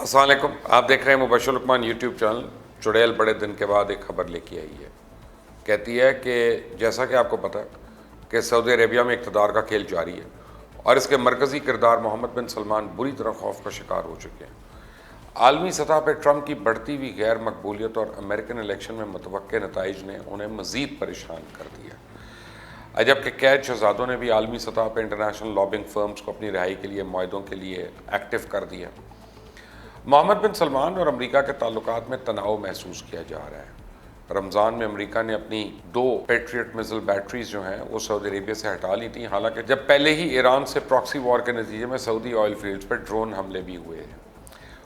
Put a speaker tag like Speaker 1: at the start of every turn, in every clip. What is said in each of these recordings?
Speaker 1: السلام علیکم، آپ دیکھ رہے ہیں مبشر لقمان یوٹیوب چینل۔ چڑیل بڑے دن کے بعد ایک خبر لے کے آئی ہے، کہتی ہے کہ جیسا کہ آپ کو پتہ ہے کہ سعودی عربیہ میں اقتدار کا کھیل جاری ہے اور اس کے مرکزی کردار محمد بن سلمان بری طرح خوف کا شکار ہو چکے ہیں۔ عالمی سطح پہ ٹرمپ کی بڑھتی ہوئی غیر مقبولیت اور امریکن الیکشن میں متوقع نتائج نے انہیں مزید پریشان کر دیا، جبکہ قید شہزادوں نے بھی عالمی سطح پہ انٹرنیشنل لابنگ فرمز کو اپنی رہائی کے لیے معاہدوں کے لیے ایکٹیو کر دیا۔ محمد بن سلمان اور امریکہ کے تعلقات میں تناؤ محسوس کیا جا رہا ہے۔ رمضان میں امریکہ نے اپنی 2 پیٹریٹ میزائل بیٹریز جو ہیں وہ سعودی عربیہ سے ہٹا لی تھیں، حالانکہ جب پہلے ہی ایران سے پراکسی وار کے نتیجے میں سعودی آئل فیلڈز پر ڈرون حملے بھی ہوئے ہیں۔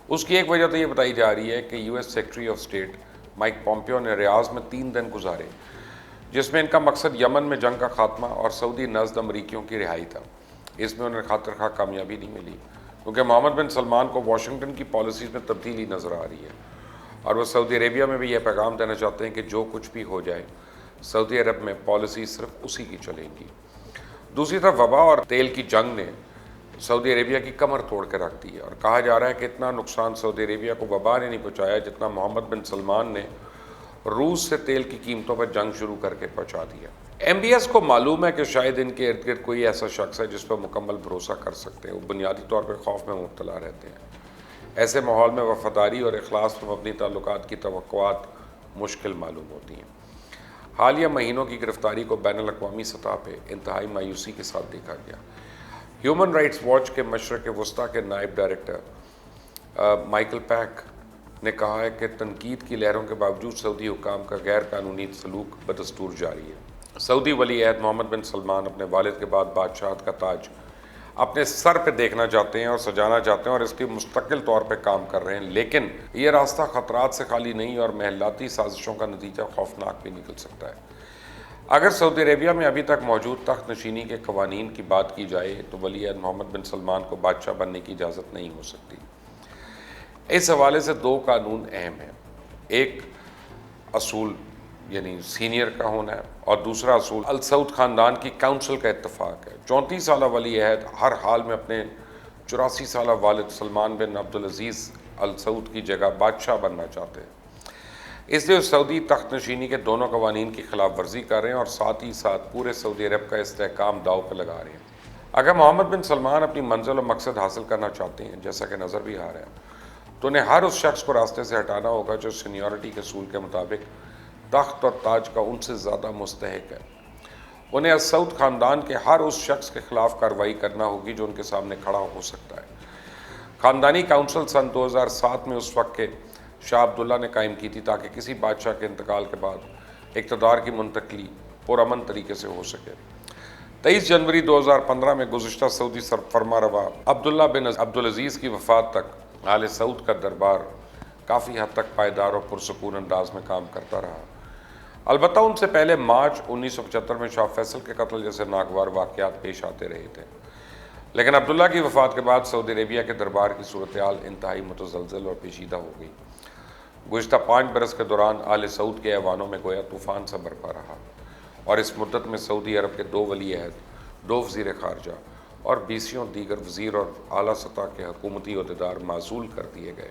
Speaker 1: اس کی ایک وجہ تو یہ بتائی جا رہی ہے کہ U S secretary of state mic Pompeo نے ریاض میں 3 دن گزارے، جس میں ان کا مقصد یمن میں جنگ کا خاتمہ اور سعودی نژد امریکیوں کی رہائی تھا۔ اس میں انہیں خاطر خواہ کامیابی نہیں ملی، کیونکہ محمد بن سلمان کو واشنگٹن کی پالیسیز میں تبدیلی نظر آ رہی ہے اور وہ سعودی عربیہ میں بھی یہ پیغام دینا چاہتے ہیں کہ جو کچھ بھی ہو جائے سعودی عرب میں پالیسی صرف اسی کی چلیں گی۔ دوسری طرف وبا اور تیل کی جنگ نے سعودی عربیہ کی کمر توڑ کے رکھ دی ہے، اور کہا جا رہا ہے کہ اتنا نقصان سعودی عربیہ کو وبا نے نہیں پہنچایا جتنا محمد بن سلمان نے روس سے تیل کی قیمتوں پر جنگ شروع کر کے پہنچا دیا۔ ایم بی ایس کو معلوم ہے کہ شاید ان کے ارد گرد کوئی ایسا شخص ہے جس پر مکمل بھروسہ کر سکتے ہیں۔ وہ بنیادی طور پر خوف میں مبتلا رہتے ہیں۔ ایسے ماحول میں وفاداری اور اخلاص پر مبنی تعلقات کی توقعات مشکل معلوم ہوتی ہیں۔ حالیہ مہینوں کی گرفتاری کو بین الاقوامی سطح پہ انتہائی مایوسی کے ساتھ دیکھا گیا۔ ہیومن رائٹس واچ کے مشرق وسطیٰ کے نائب ڈائریکٹر مائیکل پیک نے کہا ہے کہ تنقید کی لہروں کے باوجود سعودی حکام کا غیر قانونی سلوک بدستور جاری ہے۔ سعودی ولی عہد محمد بن سلمان اپنے والد کے بعد بادشاہت کا تاج اپنے سر پہ دیکھنا چاہتے ہیں اور سجانا چاہتے ہیں اور اس کی مستقل طور پہ کام کر رہے ہیں، لیکن یہ راستہ خطرات سے خالی نہیں اور محلاتی سازشوں کا نتیجہ خوفناک بھی نکل سکتا ہے۔ اگر سعودی عربیہ میں ابھی تک موجود تخت نشینی کے قوانین کی بات کی جائے تو ولی عہد محمد بن سلمان کو بادشاہ بننے کی اجازت نہیں ہو سکتی۔ اس حوالے سے 2 قانون اہم ہیں، ایک اصول یعنی سینئر کا ہونا ہے اور دوسرا اصول السعود خاندان کی کونسل کا اتفاق ہے۔ 34 سالہ ولی عہد ہر حال میں اپنے 84 سالہ والد سلمان بن عبدالعزیز السعود کی جگہ بادشاہ بننا چاہتے ہیں، اس لیے سعودی تخت نشینی کے دونوں قوانین کی خلاف ورزی کر رہے ہیں اور ساتھ ہی ساتھ پورے سعودی عرب کا استحکام داؤ پہ لگا رہے ہیں۔ اگر محمد بن سلمان اپنی منزل و مقصد حاصل کرنا چاہتے ہیں، جیسا کہ نظر بھی آ رہا ہے، تو انہیں ہر اس شخص کو راستے سے ہٹانا ہوگا جو سینیورٹی کے اصول کے مطابق تخت اور تاج کا ان سے زیادہ مستحق ہے۔ انہیں السعود خاندان کے ہر اس شخص کے خلاف کارروائی کرنا ہوگی جو ان کے سامنے کھڑا ہو سکتا ہے۔ خاندانی کونسل سن 2007 میں اس وقت کے شاہ عبداللہ نے قائم کی تھی تاکہ کسی بادشاہ کے انتقال کے بعد اقتدار کی منتقلی پرامن طریقے سے ہو سکے۔ 23 جنوری 2015 میں گزشتہ سعودی فرما روا عبداللہ بن عبدالعزیز کی وفات تک آل سعود کا دربار کافی حد تک پائیدار اور پرسکون انداز میں کام کرتا رہا۔ البتہ ان سے پہلے مارچ 1975 میں شاہ فیصل کے قتل جیسے ناگوار واقعات پیش آتے رہے تھے، لیکن عبداللہ کی وفات کے بعد سعودی عربیہ کے دربار کی صورتحال انتہائی متزلزل اور پیچیدہ ہو گئی۔ گزشتہ 5 برس کے دوران آل سعود کے ایوانوں میں گویا طوفان سا برپا رہا، اور اس مدت میں سعودی عرب کے 2 ولی عہد، 2 وزیر خارجہ اور 20 دیگر وزیر اور اعلیٰ سطح کے حکومتی عہدیدار معزول کر دیے گئے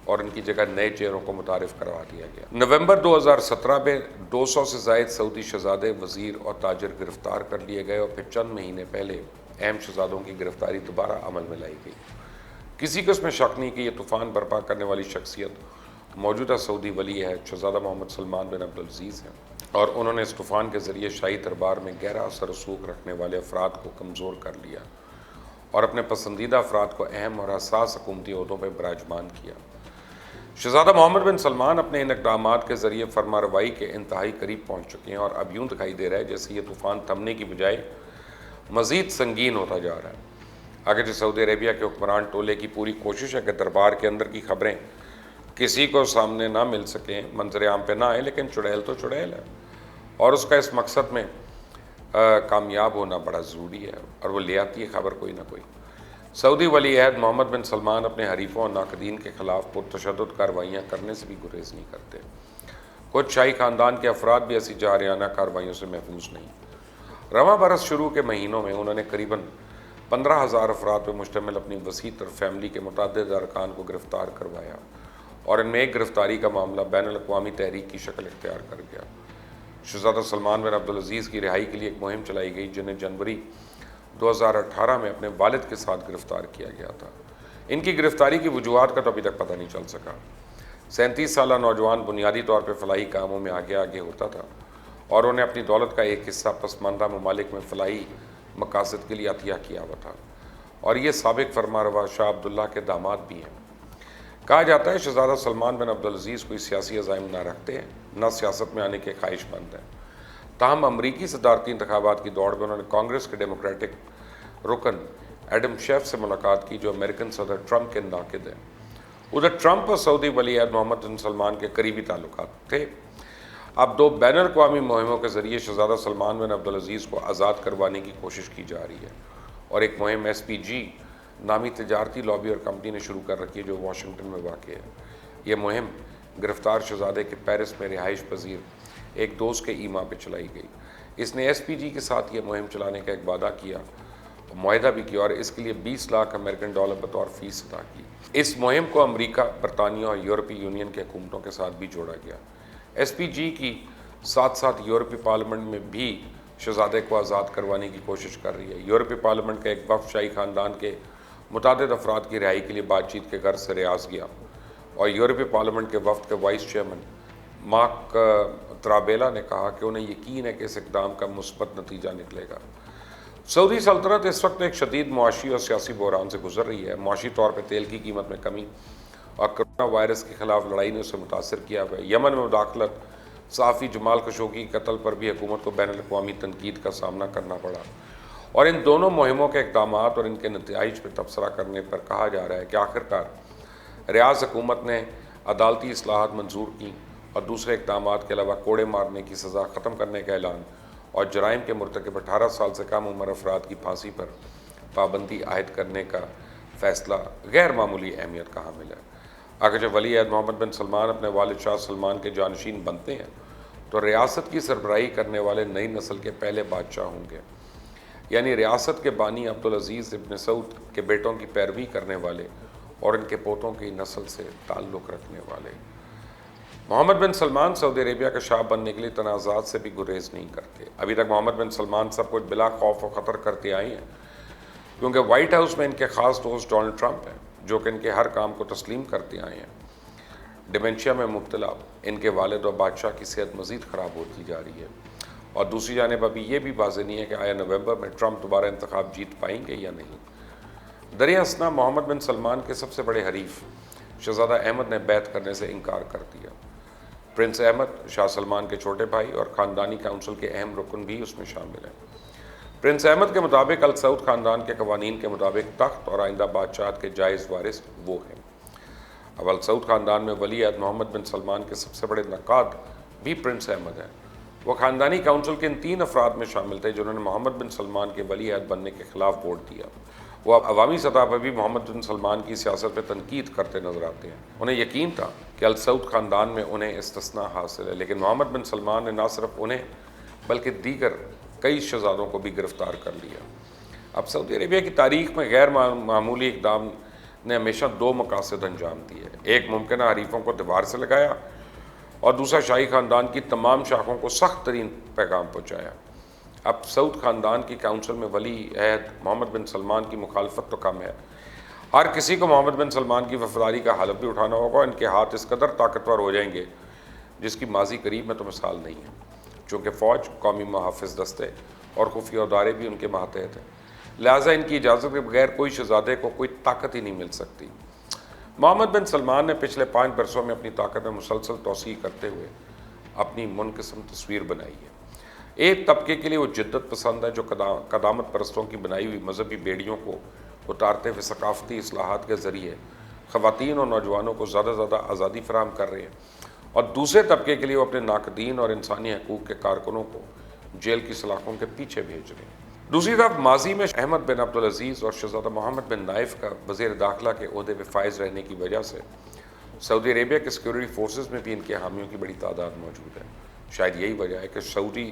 Speaker 1: اور ان کی جگہ نئے چہروں کو متعارف کروا دیا گیا۔ نومبر 2017 میں 200 سے زائد سعودی شہزادے، وزیر اور تاجر گرفتار کر لیے گئے اور پھر چند مہینے پہلے اہم شہزادوں کی گرفتاری دوبارہ عمل میں لائی گئی۔ کسی کو اس میں شک نہیں کہ یہ طوفان برپا کرنے والی شخصیت موجودہ سعودی ولی عہد شہزادہ محمد سلمان بن عبدالعزیز ہیں، اور انہوں نے اس طوفان کے ذریعے شاہی دربار میں گہرا اثر رسوخ رکھنے والے افراد کو کمزور کر لیا اور اپنے پسندیدہ افراد کو اہم اور حساس حکومتی عہدوں پہ براجمان کیا۔ شہزادہ محمد بن سلمان اپنے ان اقدامات کے ذریعے فرما روائی کے انتہائی قریب پہنچ چکے ہیں، اور اب یوں دکھائی دے رہا ہے جیسے یہ طوفان تھمنے کی بجائے مزید سنگین ہوتا جا رہا ہے۔ اگرچہ سعودی عربیہ کے حکمران ٹولے کی پوری کوشش ہے کہ دربار کے اندر کی خبریں کسی کو سامنے نہ مل سکیں، منظر عام پہ نہ آئے، لیکن چڑیل تو چڑیل ہے اور اس کا اس مقصد میں کامیاب ہونا بڑا ضروری ہے، اور وہ لے آتی ہے خبر کوئی نہ کوئی۔ سعودی ولی عہد محمد بن سلمان اپنے حریفوں اور ناقدین کے خلاف پرتشدد کارروائیاں کرنے سے بھی گریز نہیں کرتے۔ کچھ شاہی خاندان کے افراد بھی ایسی جارحانہ کارروائیوں سے محفوظ نہیں۔ رواں برس شروع کے مہینوں میں انہوں نے قریباً 15,000 افراد پر مشتمل اپنی وسیع تر فیملی کے متعدد ارکان کو گرفتار کروایا اور ان میں ایک گرفتاری کا معاملہ بین الاقوامی تحریک کی شکل اختیار کر گیا۔ شہزادہ سلمان بن عبدالعزیز کی رہائی کے لیے ایک مہم چلائی گئی جنہیں جنوری 2018 میں اپنے والد کے ساتھ گرفتار کیا گیا تھا۔ ان کی گرفتاری کی وجوہات کا تو ابھی تک پتہ نہیں چل سکا۔ 37 سالہ نوجوان بنیادی طور پہ فلاحی کاموں میں آگے ہوتا تھا اور انہیں اپنی دولت کا ایک حصہ پسماندہ ممالک میں فلاحی مقاصد کے لیے عطیہ کیا ہوا تھا، اور یہ سابق فرمانروا شاہ عبداللہ کے داماد بھی ہیں۔ کہا جاتا ہے شہزادہ سلمان بن عبدالعزیز کوئی سیاسی عزائم نہ رکھتے ہیں، نہ سیاست میں آنے کے خواہش مند ہیں۔ تاہم امریکی صدارتی انتخابات کی دوڑ میں انہوں نے کانگریس کے ڈیموکریٹک رکن ایڈم شیف سے ملاقات کی، جو امریکن صدر ٹرمپ کے ناقد ہیں۔ ادھر ٹرمپ اور سعودی ولی عہد محمد بن سلمان کے قریبی تعلقات تھے۔ اب 2 بین الاقوامی مہموں کے ذریعے شہزادہ سلمان بن عبدالعزیز کو آزاد کروانے کی کوشش کی جا رہی ہے، اور ایک مہم SPG نامی تجارتی لابی اور کمپنی نے شروع کر رکھی ہے جو واشنگٹن میں واقع ہے۔ یہ مہم گرفتار شہزادے کے پیرس میں رہائش پذیر ایک دوست کے ایما پہ چلائی گئی۔ اس نے SPG کے ساتھ یہ مہم چلانے کا ایک وعدہ کیا، معاہدہ بھی کیا، اور اس کے لیے 20 لاکھ امریکن ڈالر بطور فیس ادا کی۔ اس مہم کو امریکہ، برطانیہ اور یورپی یونین کے حکومتوں کے ساتھ بھی جوڑا گیا۔ SPG کی ساتھ ساتھ یورپی پارلیمنٹ میں بھی شہزادے کو آزاد کروانے کی کوشش کر رہی ہے۔ یورپی پارلیمنٹ کا ایک وفد شاہی خاندان کے متعدد افراد کی رہائی کے لیے بات چیت کے غرض سے ریاض گیا، اور یورپی پارلیمنٹ کے وفد کے وائس چیئرمین مارک ترابیلا نے کہا کہ انہیں یقین ہے کہ اس اقدام کا مثبت نتیجہ نکلے گا۔ سعودی سلطنت اس وقت ایک شدید معاشی اور سیاسی بحران سے گزر رہی ہے۔ معاشی طور پہ تیل کی قیمت میں کمی اور کرونا وائرس کے خلاف لڑائی نے اسے متاثر کیا ہوا ہے۔ یمن میں مداخلت، صحافی جمال خشوگی کے قتل پر بھی حکومت کو بین الاقوامی تنقید کا سامنا کرنا پڑا، اور ان دونوں مہموں کے اقدامات اور ان کے نتائج پہ تبصرہ کرنے پر کہا جا رہا ہے کہ آخرکار ریاض حکومت نے عدالتی اصلاحات منظور کی اور دوسرے اقدامات کے علاوہ کوڑے مارنے کی سزا ختم کرنے کا اعلان اور جرائم کے مرتکب 18 سال سے کم عمر افراد کی پھانسی پر پابندی عائد کرنے کا فیصلہ غیر معمولی اہمیت کا حامل ہے۔ اگر جب ولی عہد محمد بن سلمان اپنے والد شاہ سلمان کے جانشین بنتے ہیں تو ریاست کی سربراہی کرنے والے نئی نسل کے پہلے بادشاہ ہوں گے، یعنی ریاست کے بانی عبدالعزیز ابن سعود کے بیٹوں کی پیروی کرنے والے اور ان کے پوتوں کی نسل سے تعلق رکھنے والے۔ محمد بن سلمان سعودی عربیہ کا شاہ بننے کے لیے تنازعات سے بھی گریز نہیں کرتے۔ ابھی تک محمد بن سلمان سب کچھ بلا خوف و خطر کرتے آئے ہیں، کیونکہ وائٹ ہاؤس میں ان کے خاص دوست ڈونلڈ ٹرمپ ہیں، جو کہ ان کے ہر کام کو تسلیم کرتے آئے ہیں۔ ڈیمنشیا میں مبتلا ان کے والد اور بادشاہ کی صحت مزید خراب ہوتی جا رہی ہے، اور دوسری جانب ابھی یہ بھی واضح نہیں ہے کہ آیا نومبر میں ٹرمپ دوبارہ انتخاب جیت پائیں گے یا نہیں۔ دریں اثنا محمد بن سلمان کے سب سے بڑے حریف شہزادہ احمد نے بیعت کرنے سے انکار کر دیا۔ پرنس احمد شاہ سلمان کے چھوٹے بھائی اور خاندانی کونسل کے اہم رکن بھی اس میں شامل ہیں۔ پرنس احمد کے مطابق ال سعود خاندان کے قوانین کے مطابق تخت اور آئندہ بادشاہت کے جائز وارث وہ ہیں۔ اب ال سعود خاندان میں ولی عہد محمد بن سلمان کے سب سے بڑے نقاد بھی پرنس احمد ہیں۔ وہ خاندانی کونسل کے ان 3 افراد میں شامل تھے جنہوں نے محمد بن سلمان کے ولی عہد بننے کے خلاف ووٹ دیا۔ وہ اب عوامی سطح پر بھی محمد بن سلمان کی سیاست پہ تنقید کرتے نظر آتے ہیں۔ انہیں یقین تھا کہ ال سعود خاندان میں انہیں استثناء حاصل ہے، لیکن محمد بن سلمان نے نہ صرف انہیں بلکہ دیگر کئی شہزادوں کو بھی گرفتار کر لیا۔ اب سعودی عربیہ کی تاریخ میں غیر معمولی اقدام نے ہمیشہ 2 مقاصد انجام دیے۔ ایک ممکنہ حریفوں کو دیوار سے لگایا، اور دوسرا شاہی خاندان کی تمام شاخوں کو سخت ترین پیغام پہنچایا۔ اب سعود خاندان کی کونسل میں ولی عہد محمد بن سلمان کی مخالفت تو کم ہے، ہر کسی کو محمد بن سلمان کی وفاداری کا حلف بھی اٹھانا ہوگا۔ ان کے ہاتھ اس قدر طاقتور ہو جائیں گے جس کی ماضی قریب میں تو مثال نہیں ہے، چونکہ فوج، قومی محافظ دستے اور خفیہ ادارے بھی ان کے ماتحت ہیں، لہٰذا ان کی اجازت کے بغیر کوئی شہزادے کو کوئی طاقت ہی نہیں مل سکتی۔ محمد بن سلمان نے پچھلے 5 برسوں میں اپنی طاقت میں مسلسل توسیع کرتے ہوئے اپنی منقسم تصویر بنائی ہے۔ ایک طبقے کے لیے وہ جدت پسند ہے جو قدامت پرستوں کی بنائی ہوئی مذہبی بیڑیوں کو اتارتے ہوئے ثقافتی اصلاحات کے ذریعے خواتین اور نوجوانوں کو زیادہ سے زیادہ آزادی فراہم کر رہے ہیں، اور دوسرے طبقے کے لیے وہ اپنے ناقدین اور انسانی حقوق کے کارکنوں کو جیل کی سلاخوں کے پیچھے بھیج رہے ہیں۔ دوسری طرف ماضی میں احمد بن عبدالعزیز اور شہزادہ محمد بن نائف کا وزیر داخلہ کے عہدے پہ فائز رہنے کی وجہ سے سعودی عربیہ کے سیکورٹی فورسز میں بھی ان کے حامیوں کی بڑی تعداد موجود ہے۔ شاید یہی وجہ ہے کہ سعودی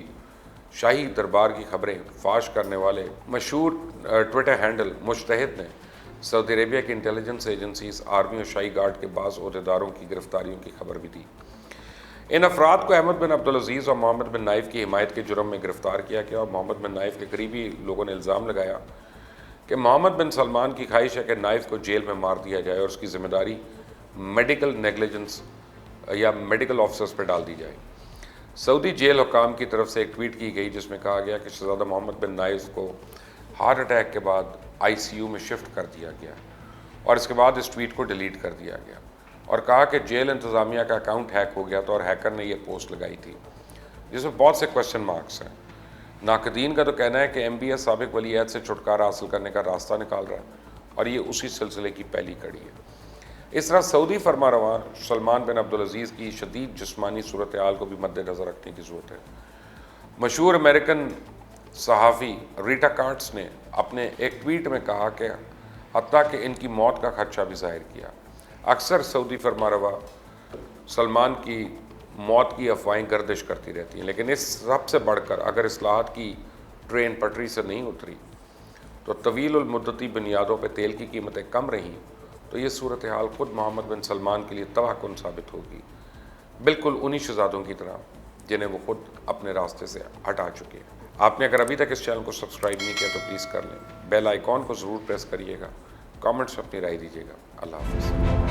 Speaker 1: شاہی دربار کی خبریں فاش کرنے والے مشہور ٹویٹر ہینڈل مجتہد نے سعودی عربیہ کی انٹیلیجنس ایجنسیز، آرمی اور شاہی گارڈ کے بعض عہدیداروں کی گرفتاریوں کی خبر بھی دی۔ ان افراد کو احمد بن عبدالعزیز اور محمد بن نائف کی حمایت کے جرم میں گرفتار کیا گیا، اور محمد بن نائف کے قریبی لوگوں نے الزام لگایا کہ محمد بن سلمان کی خواہش ہے کہ نائف کو جیل میں مار دیا جائے اور اس کی ذمہ داری میڈیکل نیگلیجنس یا میڈیکل آفیسرز پہ ڈال دی جائے۔ سعودی جیل حکام کی طرف سے ایک ٹویٹ کی گئی جس میں کہا گیا کہ شہزادہ محمد بن نائف کو ہارٹ اٹیک کے بعد ICU میں شفٹ کر دیا گیا، اور اس کے بعد اس ٹویٹ کو ڈیلیٹ کر دیا گیا، اور کہا کہ جیل انتظامیہ کا اکاؤنٹ ہیک ہو گیا تھا اور ہیکر نے یہ پوسٹ لگائی تھی، جس میں بہت سے کوشچن مارکس ہیں۔ ناقدین کا تو کہنا ہے کہ MBS سابق ولی عہد سے چھٹکارا حاصل کرنے کا راستہ نکال رہا ہے، اور یہ اسی سلسلے کی پہلی کڑی ہے۔ اس طرح سعودی فرما رواں سلمان بن عبدالعزیز کی شدید جسمانی صورتحال کو بھی مد نظر رکھنے کی ضرورت ہے۔ مشہور امریکن صحافی ریٹا کارٹس نے اپنے ایک ٹویٹ میں کہا کہ حتیٰ کہ ان کی موت کا خدشہ بھی ظاہر کیا۔ اکثر سعودی فرما روا سلمان کی موت کی افواہیں گردش کرتی رہتی ہیں، لیکن اس سب سے بڑھ کر اگر اصلاحات کی ٹرین پٹری سے نہیں اتری تو طویل المدتی بنیادوں پہ تیل کی قیمتیں کم رہیں تو یہ صورتحال خود محمد بن سلمان کے لیے تباہ کن ثابت ہوگی، بالکل انہی شہزادوں کی طرح جنہیں وہ خود اپنے راستے سے ہٹا چکے ہیں۔ آپ نے اگر ابھی تک اس چینل کو سبسکرائب نہیں کیا تو پلیز کر لیں، بیل آئیکن کو ضرور پریس کریے گا، کامنٹس میں اپنی رائے دیجیے گا۔ اللہ حافظ۔